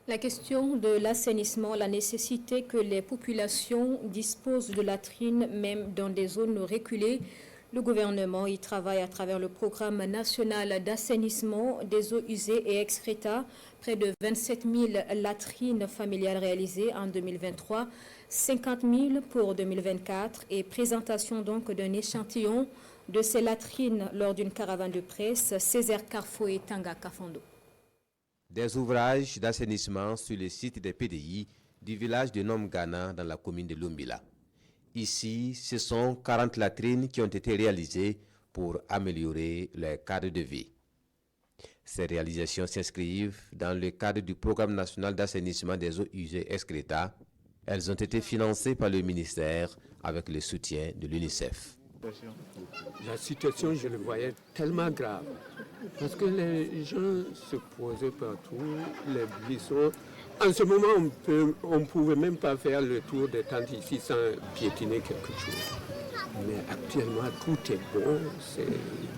La question de l'assainissement, la nécessité que les populations disposent de latrines, même dans des zones reculées. Le gouvernement y travaille à travers le programme national d'assainissement des eaux usées et excréta. Près de 27 000 latrines familiales réalisées en 2023, 50 000 pour 2024 et présentation donc d'un échantillon de ces latrines lors d'une caravane de presse, Césaire Carfo et Tanga Kafondo. Des ouvrages d'assainissement sur le site des PDI du village de Nomgana dans la commune de Lumbila. Ici, ce sont 40 latrines qui ont été réalisées pour améliorer leur cadre de vie. Ces réalisations s'inscrivent dans le cadre du programme national d'assainissement des eaux usées excréta. Elles ont été financées par le ministère avec le soutien de l'UNICEF. La situation, je le voyais tellement grave. Parce que les gens se posaient partout, les buissons. En ce moment, on ne pouvait même pas faire le tour des tentes ici sans piétiner quelque chose. Mais actuellement, tout est bon, c'est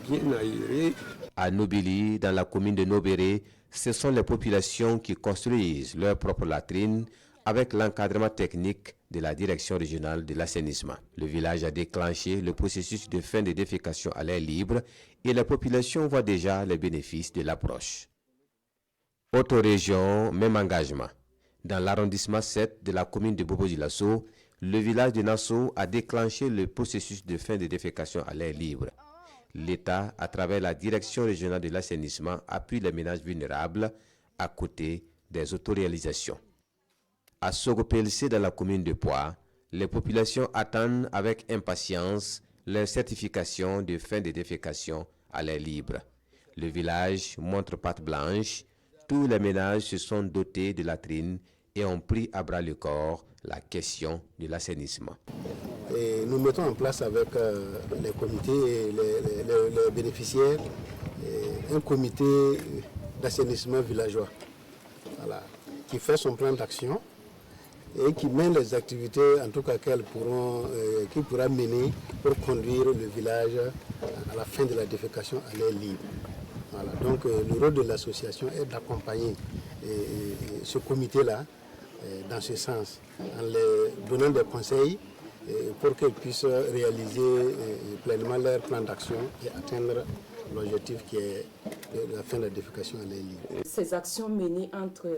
bien aéré. À Nobili, dans la commune de Nobéré, ce sont les populations qui construisent leurs propres latrines avec l'encadrement technique de la direction régionale de l'assainissement. Le village a déclenché le processus de fin de défécation à l'air libre et la population voit déjà les bénéfices de l'approche. Autre région, même engagement. Dans l'arrondissement 7 de la commune de Bobo-Dioulasso, le village de Nassau a déclenché le processus de fin de défécation à l'air libre. L'État, à travers la direction régionale de l'assainissement, appuie les ménages vulnérables à côté des autoréalisations. À Sogopelsi, dans la commune de Poix, les populations attendent avec impatience leur certification de fin de défécation à l'air libre. Le village montre patte blanche. Tous les ménages se sont dotés de latrines et ont pris à bras le corps la question de l'assainissement. Nous mettons en place avec les comités et les bénéficiaires un comité d'assainissement villageois, voilà, qui fait son plan d'action et qui mène les activités en tout cas qu'il pourra mener pour conduire le village à la fin de la défécation à l'air libre. Voilà, donc le rôle de l'association est d'accompagner ce comité-là dans ce sens, en les donnant des conseils pour qu'ils puissent réaliser pleinement leur plan d'action et atteindre l'objectif qui est la fin de la défécation à l'air libre. Ces actions menées entre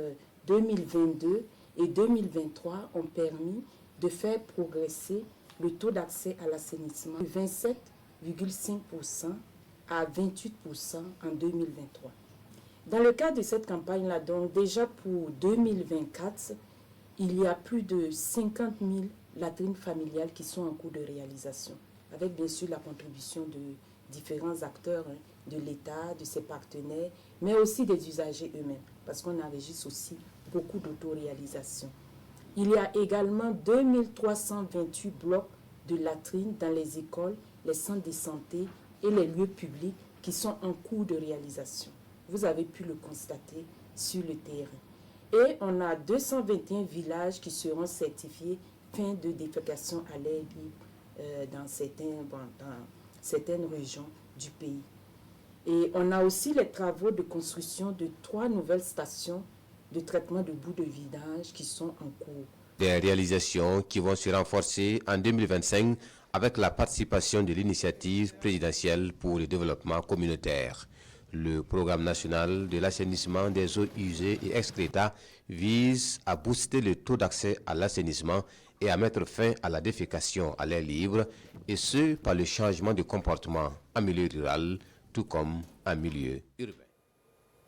2022 et 2023 ont permis de faire progresser le taux d'accès à l'assainissement de 27,5% à 28% en 2023. Dans le cadre de cette campagne-là, donc déjà pour 2024, il y a plus de 50 000 latrines familiales qui sont en cours de réalisation, avec bien sûr la contribution de différents acteurs, de l'État, de ses partenaires, mais aussi des usagers eux-mêmes, parce qu'on enregistre aussi beaucoup d'autoréalisation. Il y a également 2328 blocs de latrines dans les écoles, les centres de santé et les lieux publics qui sont en cours de réalisation. Vous avez pu le constater sur le terrain. Et on a 221 villages qui seront certifiés fin de défécation à l'air libre dans certaines régions du pays. Et on a aussi les travaux de construction de 3 nouvelles stations de traitement de boues de vidange qui sont en cours. Des réalisations qui vont se renforcer en 2025 avec la participation de l'initiative présidentielle pour le développement communautaire. Le programme national de l'assainissement des eaux usées et excréta vise à booster le taux d'accès à l'assainissement et à mettre fin à la défécation à l'air libre, et ce par le changement de comportement en milieu rural tout comme en milieu urbain.